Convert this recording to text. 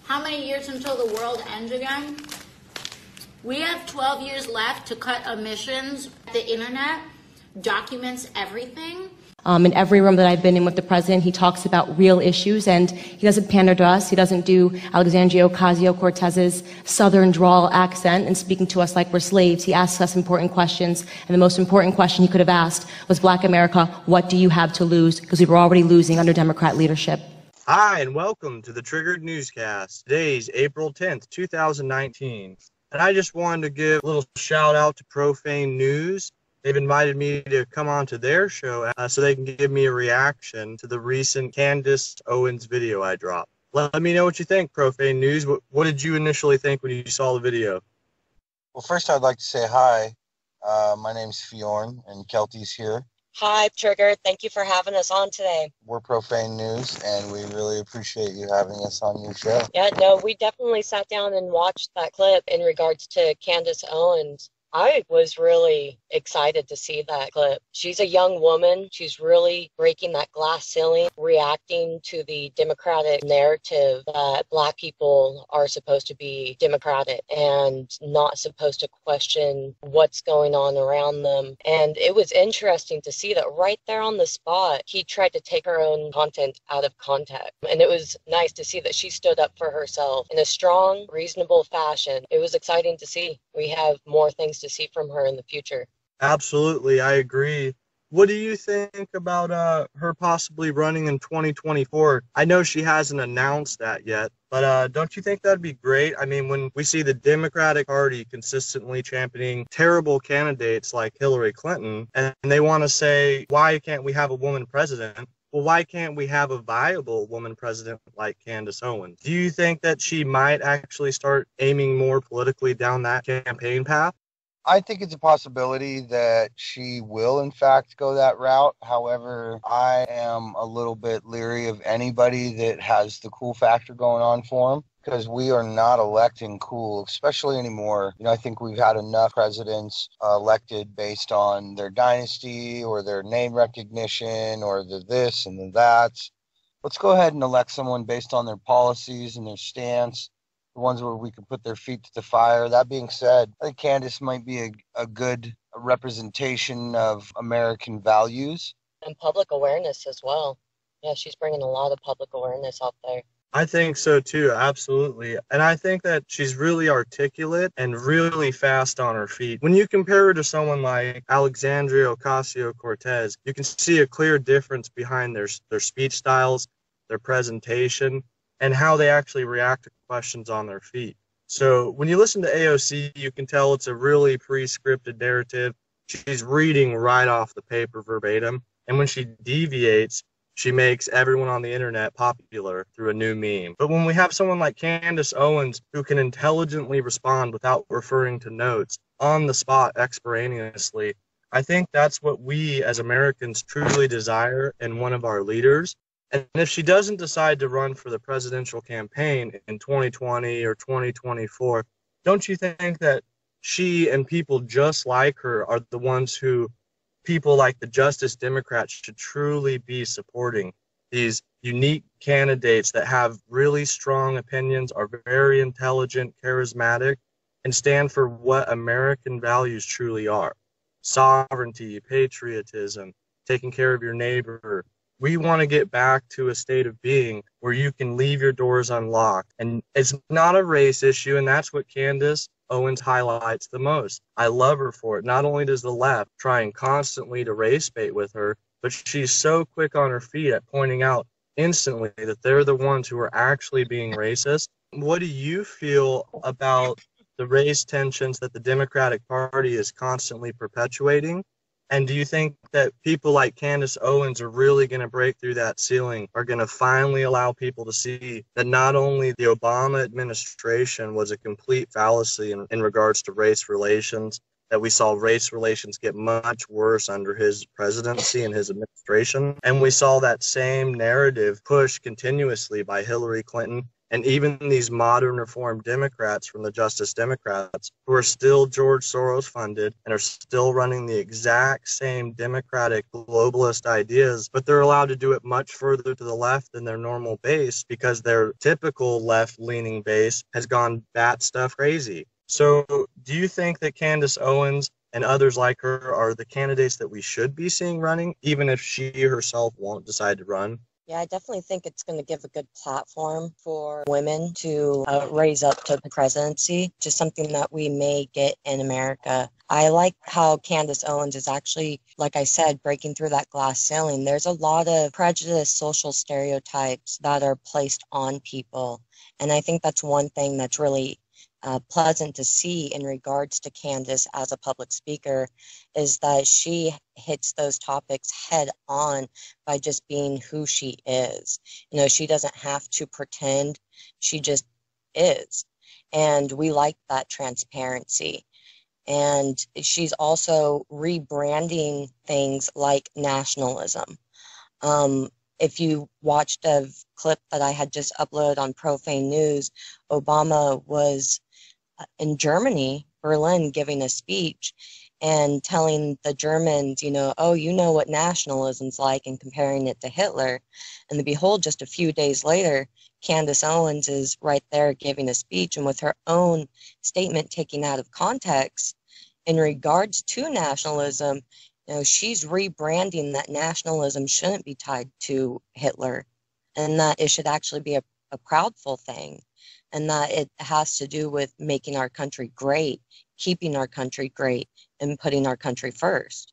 How many years until the world ends again? We have 12 years left to cut emissions. The internet documents everything. In every room that I've been in with the president, he talks about real issues, and he doesn't pander to us. He doesn't do Alexandria Ocasio-Cortez's southern drawl accent and speaking to us like we're slaves. He asks us important questions, and the most important question he could have asked was, Black America, what do you have to lose? Because we were already losing under Democrat leadership. Hi, and welcome to the Triggered Newscast. Today's April 10th, 2019. And I just wanted to give a little shout out to Profane News. They've invited me to come on to their show so they can give me a reaction to the recent Candace Owens video I dropped. Let me know what you think, Profane News. What did you initially think when you saw the video? Well, first I'd like to say hi. My name's Fjorn, and Kelty's here. Hi, Triggered. Thank you for having us on today. We're Profane News, and we really appreciate you having us on your show. Yeah, no, we definitely sat down and watched that clip in regards to Candace Owens. I was really excited to see that clip. She's a young woman. She's really breaking that glass ceiling, reacting to the Democratic narrative that Black people are supposed to be democratic and not supposed to question what's going on around them. And it was interesting to see that right there on the spot, he tried to take her own content out of context. And it was nice to see that she stood up for herself in a strong, reasonable fashion. It was exciting to see. We have more things to see from her in the future. Absolutely, I agree. What do you think about her possibly running in 2024? I know she hasn't announced that yet, but don't you think that'd be great? I mean, when we see the Democratic Party consistently championing terrible candidates like Hillary Clinton, and they want to say, why can't we have a woman president? Well, why can't we have a viable woman president like Candace Owens? Do you think that she might actually start aiming more politically down that campaign path? I think it's a possibility that she will, in fact, go that route. However, I am a little bit leery of anybody that has the cool factor going on for them, because we are not electing cool, especially anymore. You know, I think we've had enough presidents elected based on their dynasty or their name recognition or the this and the that. Let's go ahead and elect someone based on their policies and their stance, the ones where we can put their feet to the fire. That being said, I think Candace might be a good representation of American values. And public awareness as well. Yeah, she's bringing a lot of public awareness out there. I think so too, absolutely. And I think that she's really articulate and really fast on her feet. When you compare her to someone like Alexandria Ocasio-Cortez, you can see a clear difference behind their speech styles, their presentation, and how they actually react to questions on their feet. So when you listen to AOC, you can tell it's a really pre-scripted narrative. She's reading right off the paper verbatim. And when she deviates, she makes everyone on the internet popular through a new meme. But when we have someone like Candace Owens who can intelligently respond without referring to notes on the spot extemporaneously, I think that's what we as Americans truly desire in one of our leaders. And if she doesn't decide to run for the presidential campaign in 2020 or 2024, don't you think that she and people just like her are the ones who people like the Justice Democrats should truly be supporting? These unique candidates that have really strong opinions, are very intelligent, charismatic, and stand for what American values truly are. Sovereignty, patriotism, taking care of your neighbor. We want to get back to a state of being where you can leave your doors unlocked. And it's not a race issue, and that's what Candace Owens highlights the most. I love her for it. Not only does the left trying constantly to race bait with her, but she's so quick on her feet at pointing out instantly that they're the ones who are actually being racist. What do you feel about the race tensions that the Democratic Party is constantly perpetuating? And do you think that people like Candace Owens are really going to break through that ceiling, are going to finally allow people to see that not only the Obama administration was a complete fallacy in regards to race relations, that we saw race relations get much worse under his presidency and his administration, and we saw that same narrative pushed continuously by Hillary Clinton And even these modern reform Democrats from the Justice Democrats, who are still George Soros funded and are still running the exact same democratic globalist ideas, but they're allowed to do it much further to the left than their normal base because their typical left-leaning base has gone bat stuff crazy. So do you think that Candace Owens and others like her are the candidates that we should be seeing running, even if she herself won't decide to run? Yeah, I definitely think it's going to give a good platform for women to raise up to the presidency, just something that we may get in America. I like how Candace Owens is actually, like I said, breaking through that glass ceiling. There's a lot of prejudice, social stereotypes that are placed on people. And I think that's one thing that's really pleasant to see in regards to Candace as a public speaker, is that she hits those topics head on by just being who she is. You know, she doesn't have to pretend, she just is. And we like that transparency. And she's also rebranding things like nationalism. If you watched a clip that I had just uploaded on Profane News, Obama was in Germany, Berlin, giving a speech and telling the Germans, you know, oh, you know what nationalism's like, and comparing it to Hitler. And behold, just a few days later, Candace Owens is right there giving a speech, and with her own statement taken out of context in regards to nationalism, you know, she's rebranding that nationalism shouldn't be tied to Hitler, and that it should actually be a proudful thing, and that it has to do with making our country great, keeping our country great, and putting our country first.